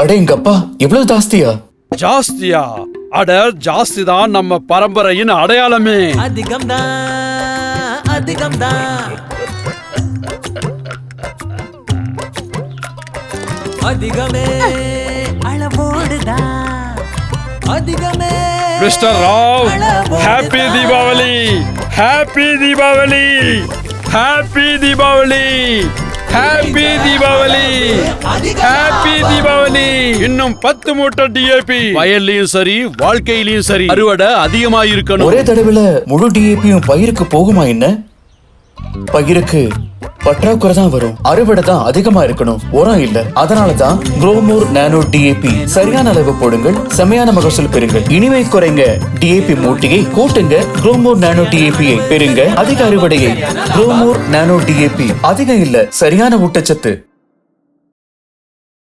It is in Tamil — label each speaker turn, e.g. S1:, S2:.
S1: அடேங்கப்பா, இவ்வளவு ஜாஸ்தியா?
S2: ஜாஸ்தியா? அட ஜாஸ்தி தான் நம்ம பரம்பரையின் அடையாளமே.
S3: அதிகமே அளவோடுதான் அதிகமே.
S2: Mister Rao, happy Deepavali, happy Deepavali, happy Deepavali, happy Deepavali, happy Deepavali. இன்னும் 10 மூட்டை டிஏபி. வயல்லையும் சரி, வாழ்க்கையிலயும் சரி, அறுவடை அதிகமா இருக்கணும்.
S1: ஒரே தடவைல முழு டிஏபியும் பயிருக்கு போகுமா? என்ன பயிருக்கு பற்றாக்குறை தான் வரும். அறுவடை தான் அதிகமா இருக்கணும், உரம் இல்ல. அதனாலதான் குரோமோர் நானோ டிஏபி. சரியான அளவு போடுங்கள், செமையான மகசூல் பெறுங்கள். இனிமை குறைங்க டிஏபி மூட்டையை, கூட்டுங்க குரோமோர் நானோ டிஏபியை பெறுங்க அதிக அறுவடையை. குரோமோர் நானோ டிஏபி அதிகம் இல்ல, சரியான ஊட்டச்சத்து.